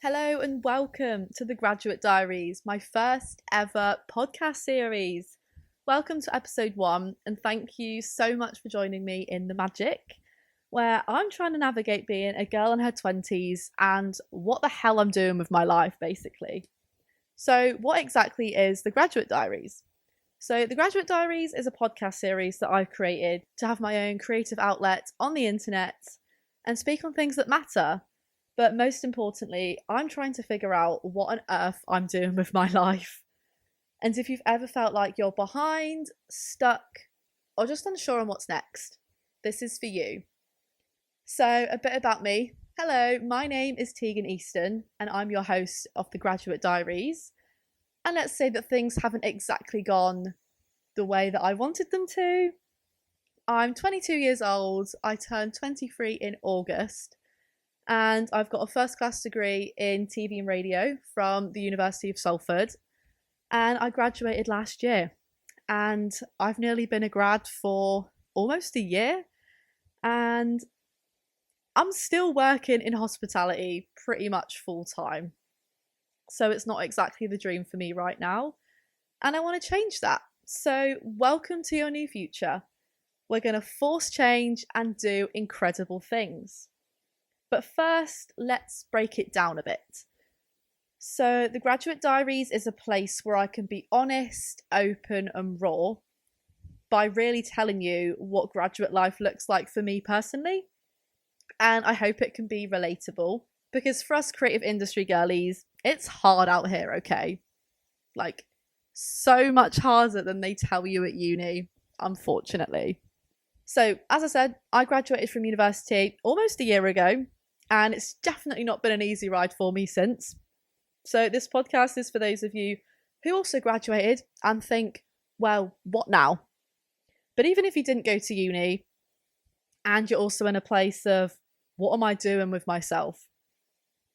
Hello and welcome to the Graduate Diaries, my first ever podcast series. Welcome to episode 1, and thank you so much for joining me in the magic, where I'm trying to navigate being a girl in her 20s and what the hell I'm doing with my life, basically. So, what exactly is the Graduate Diaries? So, the Graduate Diaries is a podcast series that I've created to have my own creative outlet on the internet and speak on things that matter. But most importantly, I'm trying to figure out what on earth I'm doing with my life. And if you've ever felt like you're behind, stuck, or just unsure on what's next, this is for you. So, a bit about me. Hello, my name is Tegan Easton, and I'm your host of the Graduate Diaries. And let's say that things haven't exactly gone the way that I wanted them to. I'm 22 years old, I turned 23 in August, and I've got a first class degree in TV and radio from the University of Salford, and I graduated last year, and I've nearly been a grad for almost a year, and I'm still working in hospitality pretty much full time. So it's not exactly the dream for me right now, and I want to change that. So welcome to your new future. We're going to force change and do incredible things. But first, let's break it down a bit. So, the Graduate Diaries is a place where I can be honest, open, and raw by really telling you what graduate life looks like for me personally. And I hope it can be relatable because for us creative industry girlies, it's hard out here, okay? Like, so much harder than they tell you at uni, unfortunately. So, as I said, I graduated from university almost a year ago, and it's definitely not been an easy ride for me since. So this podcast is for those of you who also graduated and think, well, what now? But even if you didn't go to uni and you're also in a place of, what am I doing with myself?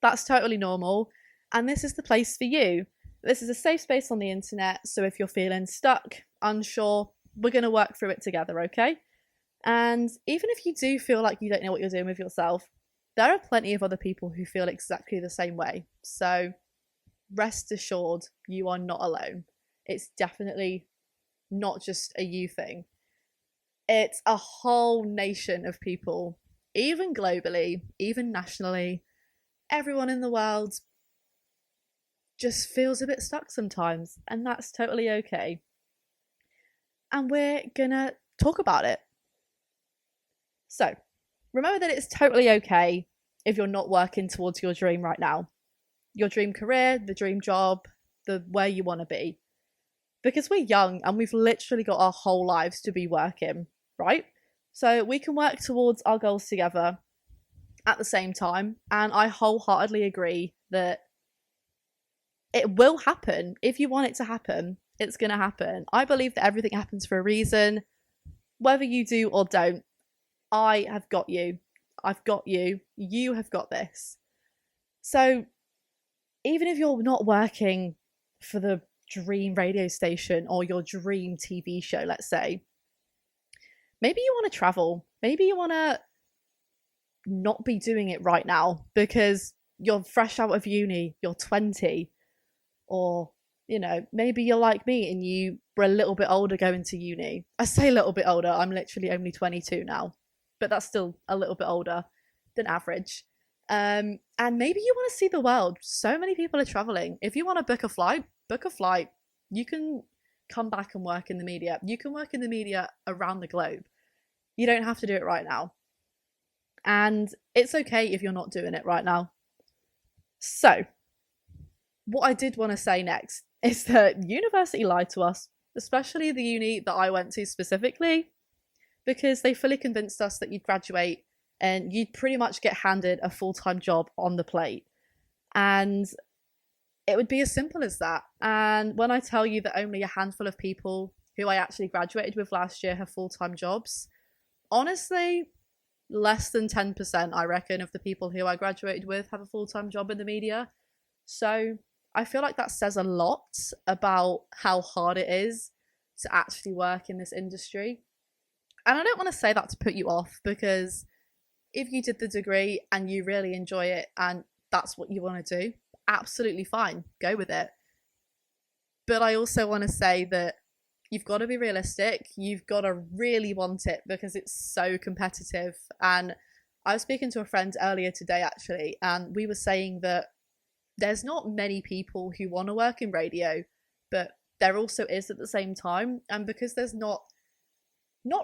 That's totally normal. And this is the place for you. This is a safe space on the internet. So if you're feeling stuck, unsure, we're going to work through it together, okay? And even if you do feel like you don't know what you're doing with yourself, there are plenty of other people who feel exactly the same way. So rest assured, you are not alone. It's definitely not just a you thing. It's a whole nation of people, even globally, even nationally. Everyone in the world just feels a bit stuck sometimes, and that's totally okay. And we're gonna talk about it. So, remember that it's totally okay if you're not working towards your dream right now. Your dream career, the dream job, the where you want to be. Because we're young and we've literally got our whole lives to be working, right? So we can work towards our goals together at the same time. And I wholeheartedly agree that it will happen. If you want it to happen, it's going to happen. I believe that everything happens for a reason. Whether you do or don't, I have got you. I've got you. You have got this. So even if you're not working for the dream radio station or your dream TV show, let's say, maybe you want to travel. Maybe you want to not be doing it right now because you're fresh out of uni, you're 20, or, maybe you're like me and you were a little bit older going to uni. I say a little bit older, I'm literally only 22 now, but that's still a little bit older than average. And maybe you want to see the world. So many people are traveling. If you want to book a flight, book a flight. You can come back and work in the media. You can work in the media around the globe. You don't have to do it right now. And it's okay if you're not doing it right now. So, what I did want to say next is that university lied to us, especially the uni that I went to specifically, because they fully convinced us that you'd graduate and you'd pretty much get handed a full-time job on the plate. And it would be as simple as that. And when I tell you that only a handful of people who I actually graduated with last year have full-time jobs, honestly, less than 10%, I reckon, of the people who I graduated with have a full-time job in the media. So I feel like that says a lot about how hard it is to actually work in this industry. And I don't want to say that to put you off, because if you did the degree and you really enjoy it and that's what you want to do, absolutely fine, go with it. But I also want to say that you've got to be realistic. You've got to really want it because it's so competitive. And I was speaking to a friend earlier today, actually, and we were saying that there's not many people who want to work in radio, but there also is at the same time. And because there's not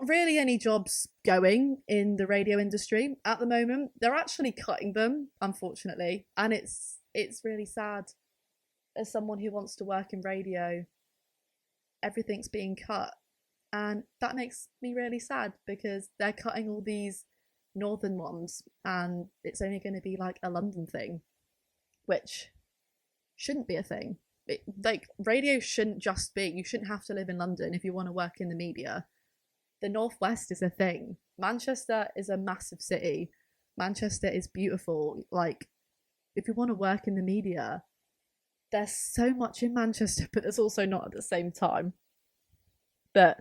really any jobs going in the radio industry at the moment, they're actually cutting them, unfortunately. And it's really sad. As someone who wants to work in radio, everything's being cut, and that makes me really sad because they're cutting all these northern ones, and it's only going to be like a London thing, which shouldn't be a thing. Like, radio shouldn't just be, you shouldn't have to live in London if you want to work in the media. The Northwest is a thing. Manchester is a massive city. Manchester is beautiful. Like, if you want to work in the media, there's so much in Manchester, but there's also not at the same time. But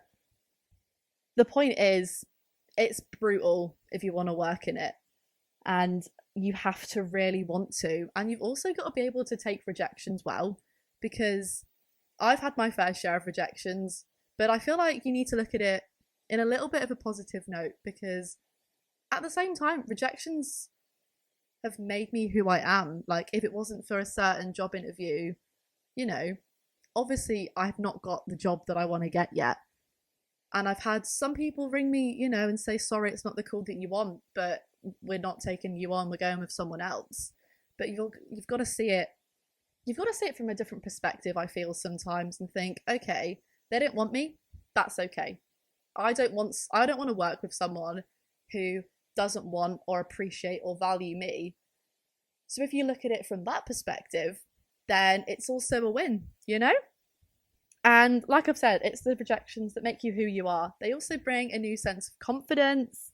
the point is, it's brutal if you want to work in it. And you have to really want to. And you've also got to be able to take rejections well, because I've had my fair share of rejections, but I feel like you need to look at it in a little bit of a positive note, because at the same time, rejections have made me who I am. Like, if it wasn't for a certain job interview, you know, obviously I've not got the job that I want to get yet. And I've had some people ring me, you know, and say, sorry, it's not the call that you want, but we're not taking you on, we're going with someone else. But you've got to see it. You've got to see it from a different perspective, I feel sometimes, and think, okay, they don't want me. That's okay. I don't want to work with someone who doesn't want or appreciate or value me. So if you look at it from that perspective, then it's also a win, you know? And like I've said, it's the rejections that make you who you are. They also bring a new sense of confidence,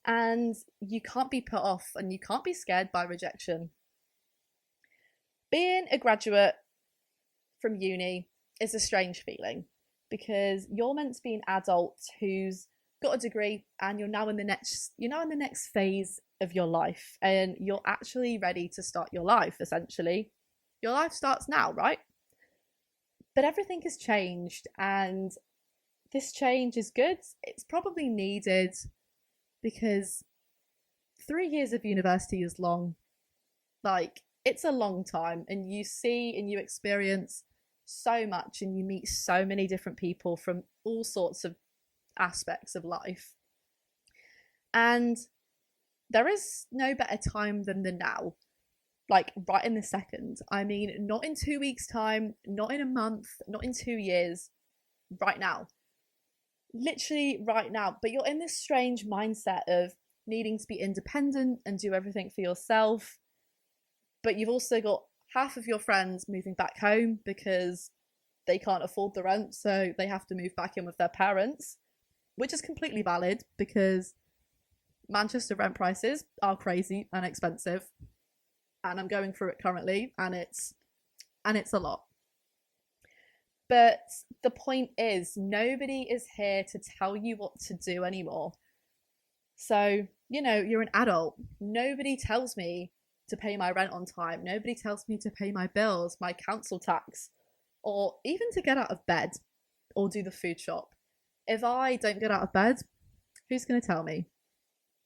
and you can't be put off and you can't be scared by rejection. Being a graduate from uni is a strange feeling, because you're meant to be an adult who's got a degree, and you're now in the next phase of your life, and you're actually ready to start your life. Essentially, your life starts now, right? But everything has changed, and this change is good. It's probably needed, because 3 years of university is long. Like, it's a long time, and you see and you experience so much, and you meet so many different people from all sorts of aspects of life. And there is no better time than the now. Like, right in this second. I mean, not in 2 weeks' time, not in a month, not in 2 years. Right now. Literally right now. But you're in this strange mindset of needing to be independent and do everything for yourself. But you've also got half of your friends moving back home because they can't afford the rent, so they have to move back in with their parents, which is completely valid, because Manchester rent prices are crazy and expensive. And I'm going through it currently, and it's a lot. But the point is, nobody is here to tell you what to do anymore. So, you know, you're an adult. Nobody tells me to pay my rent on time. Nobody tells me to pay my bills, my council tax, or even to get out of bed or do the food shop. If I don't get out of bed, who's going to tell me?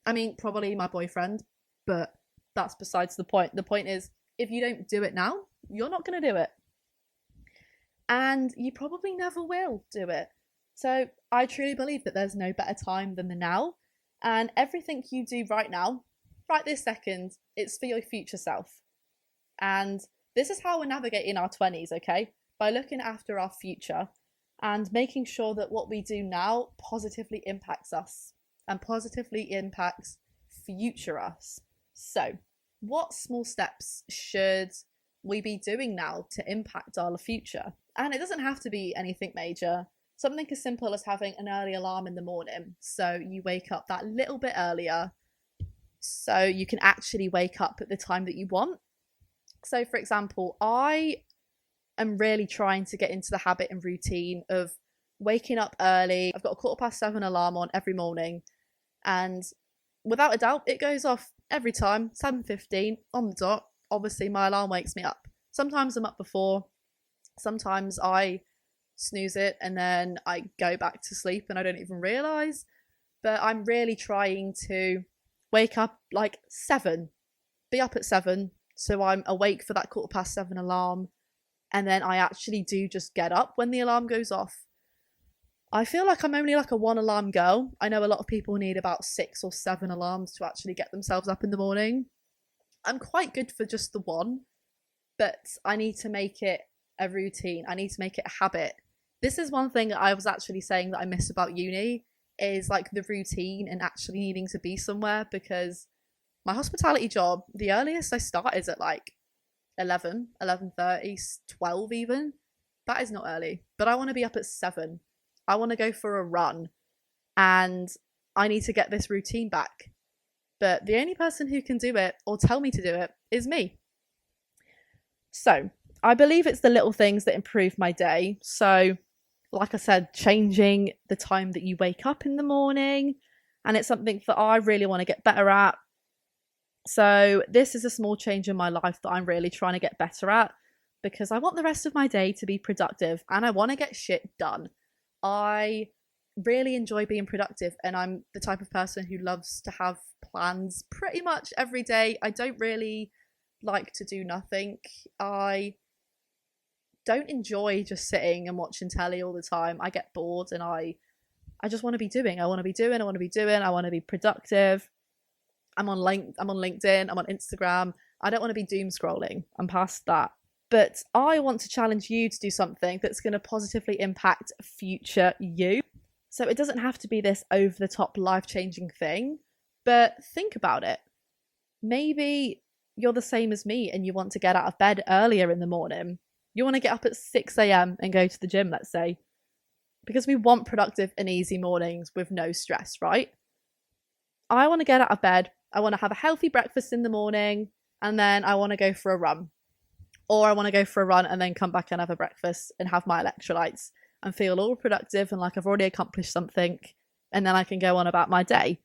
I mean, probably my boyfriend, but that's besides the point. The point is, if you don't do it now, you're not going to do it. And you probably never will do it. So I truly believe that there's no better time than the now. And everything you do right now, right this second, it's for your future self. And this is how we're navigating our 20s, okay? By looking after our future and making sure that what we do now positively impacts us and positively impacts future us. So, what small steps should we be doing now to impact our future? And it doesn't have to be anything major. Something as simple as having an early alarm in the morning, so you wake up that little bit earlier, so you can actually wake up at the time that you want. So, for example, I am really trying to get into the habit and routine of waking up early. I've got a 7:15 alarm on every morning, and without a doubt, it goes off every time, 7:15 on the dot. obviously my alarm wakes me up. Sometimes I'm up before, sometimes I snooze it and then I go back to sleep and I don't even realise. But I'm really trying to wake up like 7, be up at 7, so I'm awake for that 7:15 alarm, and then I actually do just get up when the alarm goes off. I feel like I'm only like a 1 alarm girl. I know a lot of people need about 6 or 7 alarms to actually get themselves up in the morning. I'm quite good for just the one, but I need to make it a routine. I need to make it a habit. This is one thing that I was actually saying that I miss about uni, is like the routine and actually needing to be somewhere, because my hospitality job, the earliest I start is at like 11, 11:30, 12 even. That is not early, but I want to be up at 7. I want to go for a run and I need to get this routine back. But the only person who can do it or tell me to do it is me. So I believe it's the little things that improve my day. So like I said, changing the time that you wake up in the morning, and it's something that I really want to get better at. So this is a small change in my life that I'm really trying to get better at, because I want the rest of my day to be productive and I want to get shit done. I really enjoy being productive, and I'm the type of person who loves to have plans pretty much every day. I don't really like to do nothing. I don't enjoy just sitting and watching telly all the time. I get bored and I just want to be doing. I want to be doing. I want to be productive. I'm on LinkedIn, I'm on Instagram. I don't want to be doom scrolling. I'm past that. But I want to challenge you to do something that's going to positively impact future you. So it doesn't have to be this over the top life-changing thing, but think about it. Maybe you're the same as me and you want to get out of bed earlier in the morning. You want to get up at 6 a.m. and go to the gym, let's say, because we want productive and easy mornings with no stress, right? I want to get out of bed. I want to have a healthy breakfast in the morning, and then I want to go for a run. Or I want to go for a run and then come back and have a breakfast and have my electrolytes and feel all productive and like I've already accomplished something, and then I can go on about my day.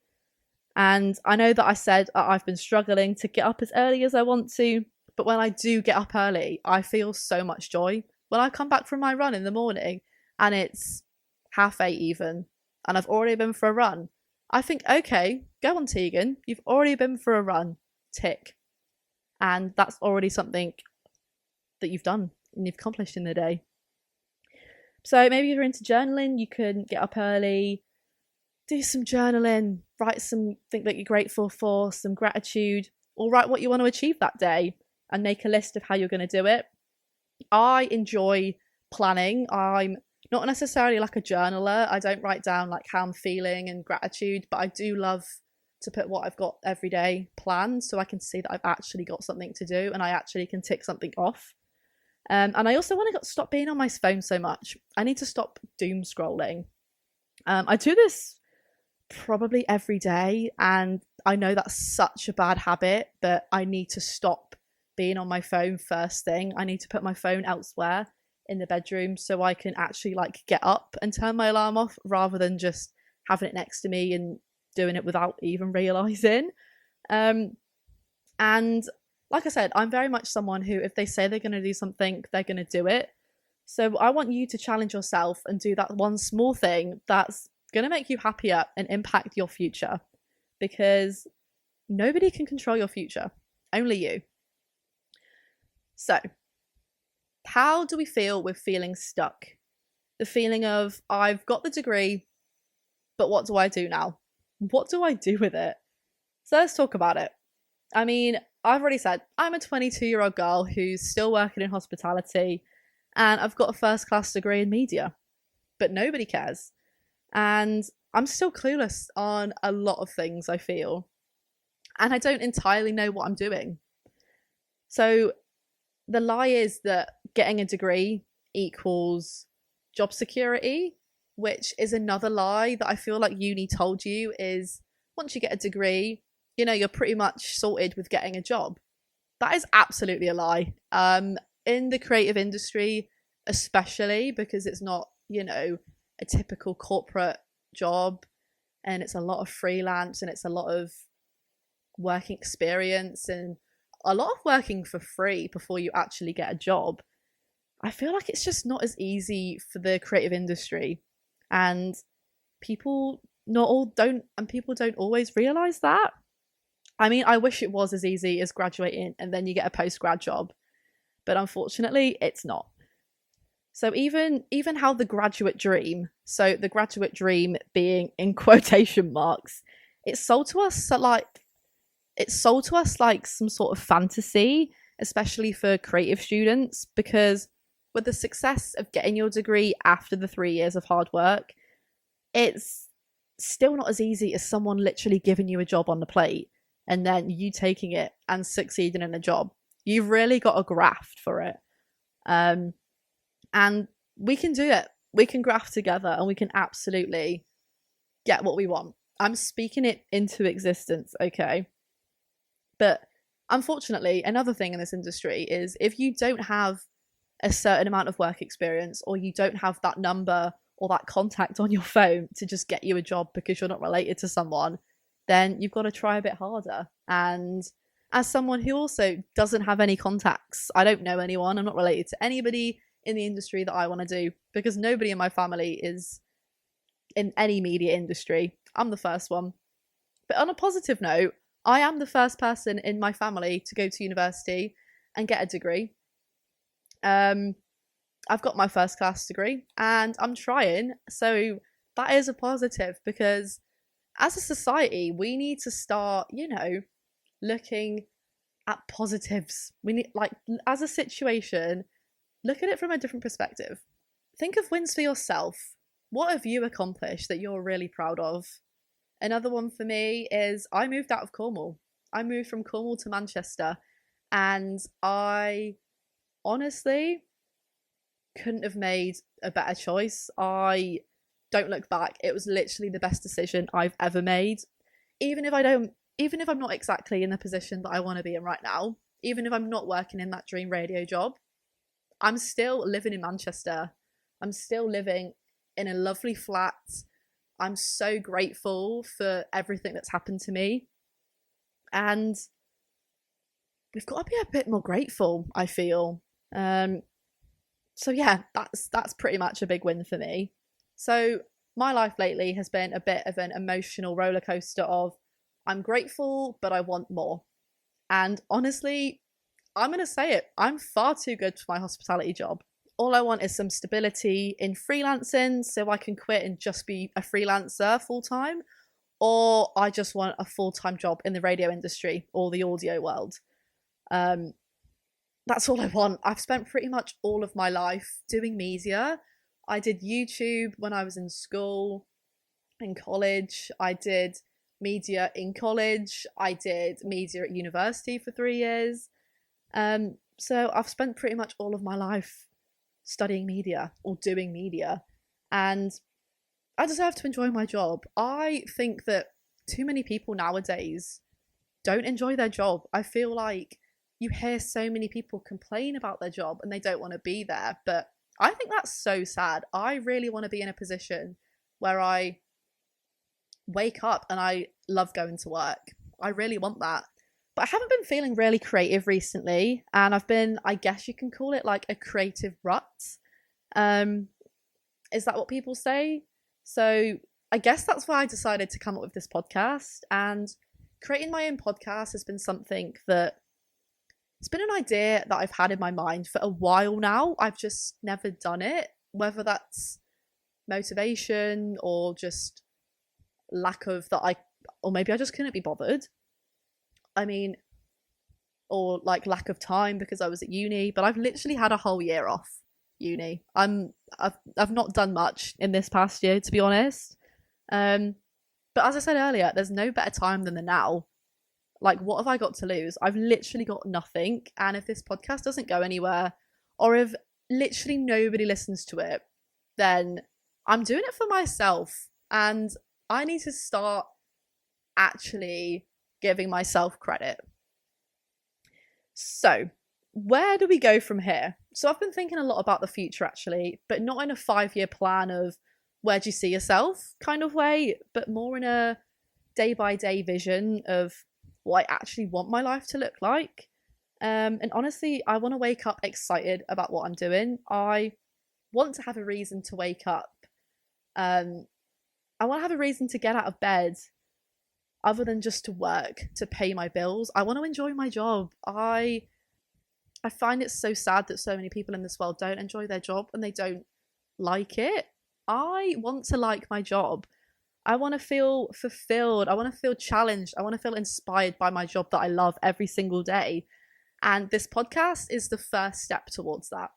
And I know that I said I've been struggling to get up as early as I want to, but when I do get up early, I feel so much joy. When I come back from my run in the morning and it's 8:30 even, and I've already been for a run, I think, okay, go on, Tegan, you've already been for a run, tick. And that's already something that you've done and you've accomplished in the day. So maybe if you're into journaling, you can get up early, do some journaling, write something that you're grateful for, some gratitude, or write what you want to achieve that day and make a list of how you're going to do it. I enjoy planning. I'm not necessarily like a journaler. I don't write down like how I'm feeling and gratitude, but I do love to put what I've got every day planned so I can see that I've actually got something to do and I actually can tick something off. And I also want to stop being on my phone so much. I need to stop doom scrolling. I do this probably every day, and I know that's such a bad habit, but I need to stop being on my phone first thing. I need to put my phone elsewhere in the bedroom so I can actually like get up and turn my alarm off rather than just having it next to me and doing it without even realizing. And like I said, I'm very much someone who, if they say they're going to do something, they're going to do it. So I want you to challenge yourself and do that one small thing that's going to make you happier and impact your future, because nobody can control your future, only you. So how do we feel with feeling stuck? The feeling of, I've got the degree, but what do I do now? What do I do with it? So let's talk about it. I mean, I've already said I'm a 22-year-old girl who's still working in hospitality, and I've got a first-class degree in media, but nobody cares. And I'm still clueless on a lot of things, I feel. And I don't entirely know what I'm doing. So the lie is that getting a degree equals job security, which is another lie that I feel like uni told you, is once you get a degree, you know, you're pretty much sorted with getting a job. That is absolutely a lie. In the creative industry, especially because it's not, you know, a typical corporate job, and it's a lot of freelance and it's a lot of working experience and a lot of working for free before you actually get a job. I feel like it's just not as easy for the creative industry, and people not all don't and people don't always realize that. I mean, I wish it was as easy as graduating and then you get a post-grad job, but unfortunately it's not. So even how the graduate dream, so the graduate dream being in quotation marks, it's sold to us like some sort of fantasy, especially for creative students, because with the success of getting your degree after the 3 years of hard work, it's still not as easy as someone literally giving you a job on the plate and then you taking it and succeeding in a job. You've really got to graft for it. And we can do it. We can graft together and we can absolutely get what we want. I'm speaking it into existence, okay? But unfortunately, another thing in this industry is if you don't have a certain amount of work experience, or you don't have that number or that contact on your phone to just get you a job because you're not related to someone, then you've got to try a bit harder. And as someone who also doesn't have any contacts, I don't know anyone, I'm not related to anybody in the industry that I want to do, because nobody in my family is in any media industry. I'm the first one. But on a positive note, I am the first person in my family to go to university and get a degree. I've got my first class degree and I'm trying. So that is a positive, because as a society, we need to start, looking at positives. We need, like, as a situation, look at it from a different perspective. Think of wins for yourself. What have you accomplished that you're really proud of? Another one for me is I moved out of Cornwall. I moved from Cornwall to Manchester, and I honestly couldn't have made a better choice. I don't look back. It was literally the best decision I've ever made. Even if I'm not exactly in the position that I want to be in right now, even if I'm not working in that dream radio job, I'm still living in Manchester. I'm still living in a lovely flat. I'm so grateful for everything that's happened to me. And we've got to be a bit more grateful, I feel. So yeah, that's pretty much a big win for me. So my life lately has been a bit of an emotional roller coaster of I'm grateful, but I want more. And honestly, I'm going to say it, I'm far too good for my hospitality job. All I want is some stability in freelancing so I can quit and just be a freelancer full time, or I just want a full-time job in the radio industry or the audio world. That's all I want. I've spent pretty much all of my life doing media. I did YouTube when I was in school, in college. I did media in college. I did media at university for 3 years. So I've spent pretty much all of my life studying media or doing media, and I deserve to enjoy my job. I think that too many people nowadays don't enjoy their job. I feel like you hear so many people complain about their job and they don't want to be there, but I think that's so sad. I really want to be in a position where I wake up and I love going to work. I really want that. But I haven't been feeling really creative recently, and I've been, I guess you can call it like a creative rut. Is that what people say? So I guess that's why I decided to come up with this podcast, and creating my own podcast has been something that it's been an idea that I've had in my mind for a while now. I've just never done it, whether that's motivation or just lack of or maybe I just couldn't be bothered. I mean, or like lack of time because I was at uni, but I've literally had a whole year off uni. I've not done much in this past year, to be honest. But as I said earlier, there's no better time than the now. Like, what have I got to lose? I've literally got nothing. And if this podcast doesn't go anywhere, or if literally nobody listens to it, then I'm doing it for myself. And I need to start actually giving myself credit. So, where do we go from here? So I've been thinking a lot about the future, actually, but not in a 5-year plan of where do you see yourself kind of way, but more in a day-by-day vision of what I actually want my life to look like. And honestly, I want to wake up excited about what I'm doing. I want to have a reason to wake up. Um, I want to have a reason to get out of bed other than just to work, to pay my bills. I want to enjoy my job. I find it so sad that so many people in this world don't enjoy their job and they don't like it. I want to like my job. I want to feel fulfilled. I want to feel challenged. I want to feel inspired by my job that I love every single day. And this podcast is the first step towards that.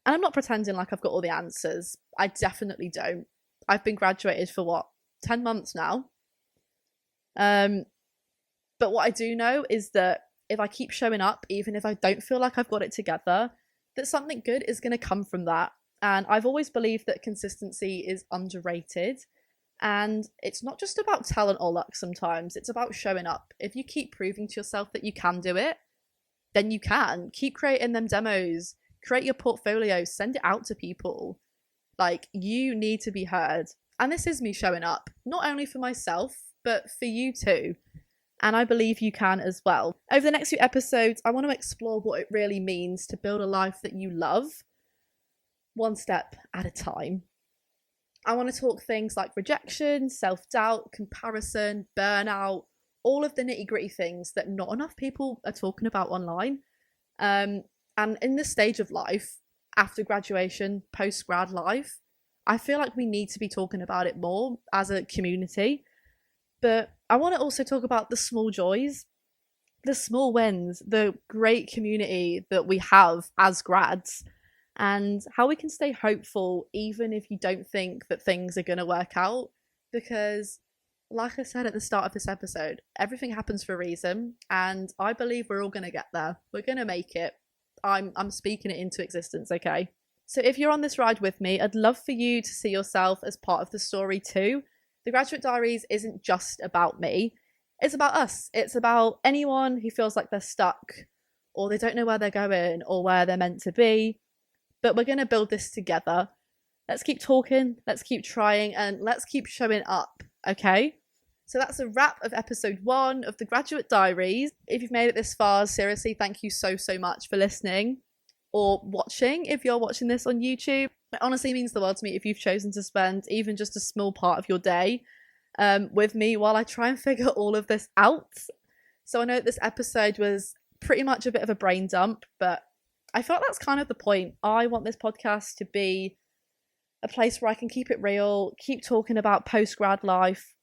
And I'm not pretending like I've got all the answers. I definitely don't. I've been graduated for what, 10 months now? But what I do know is that if I keep showing up, even if I don't feel like I've got it together, that something good is going to come from that. And I've always believed that consistency is underrated. And it's not just about talent or luck sometimes, it's about showing up. If you keep proving to yourself that you can do it, then you can. Keep creating them demos, create your portfolio, send it out to people. Like, you need to be heard. And this is me showing up, not only for myself, but for you too. And I believe you can as well. Over the next few episodes, I want to explore what it really means to build a life that you love, one step at a time. I want to talk things like rejection, self-doubt, comparison, burnout, all of the nitty-gritty things that not enough people are talking about online. And in this stage of life, after graduation, post-grad life, I feel like we need to be talking about it more as a community. But I want to also talk about the small joys, the small wins, the great community that we have as grads, and how we can stay hopeful even if you don't think that things are going to work out. Because, like I said at the start of this episode, everything happens for a reason, and I believe we're all going to get there. We're going to make it. I'm speaking it into existence, okay? So if you're on this ride with me, I'd love for you to see yourself as part of the story too. The Graduate Diaries isn't just about me. It's about us. It's about anyone who feels like they're stuck or they don't know where they're going or where they're meant to be. But we're going to build this together. Let's keep talking, let's keep trying, and let's keep showing up, okay? So that's a wrap of episode 1 of the Graduate Diaries. If you've made it this far, seriously, thank you so much for listening or watching if you're watching this on YouTube. It honestly means the world to me if you've chosen to spend even just a small part of your day with me while I try and figure all of this out. So I know this episode was pretty much a bit of a brain dump, but I felt that's kind of the point. I want this podcast to be a place where I can keep it real, keep talking about post-grad life.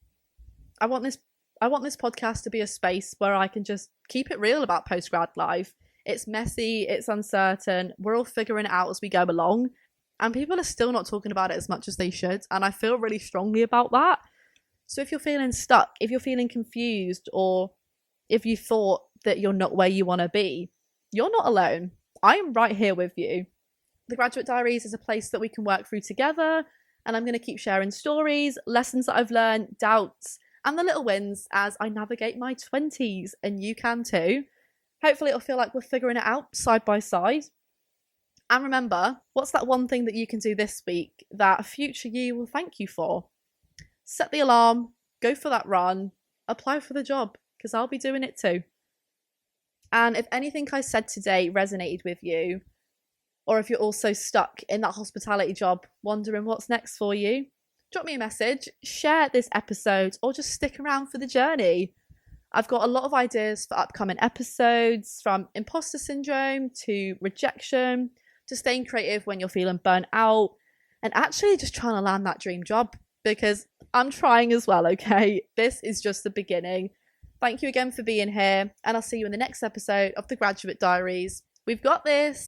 I want this podcast to be a space where I can just keep it real about post-grad life. It's messy, it's uncertain, we're all figuring it out as we go along, and people are still not talking about it as much as they should, and I feel really strongly about that. So if you're feeling stuck, if you're feeling confused, or if you thought that you're not where you want to be, you're not alone. I am right here with you. The Graduate Diaries is a place that we can work through together, and I'm going to keep sharing stories, lessons that I've learned, doubts, and the little wins as I navigate my 20s, and you can too. Hopefully it'll feel like we're figuring it out side by side. And remember, what's that one thing that you can do this week that future you will thank you for? Set the alarm, go for that run, apply for the job, because I'll be doing it too. And if anything I said today resonated with you, or if you're also stuck in that hospitality job, wondering what's next for you, drop me a message, share this episode, or just stick around for the journey. I've got a lot of ideas for upcoming episodes, from imposter syndrome to rejection, to staying creative when you're feeling burnt out, and actually just trying to land that dream job, because I'm trying as well, okay? This is just the beginning. Thank you again for being here, and I'll see you in the next episode of the Graduate Diaries. We've got this.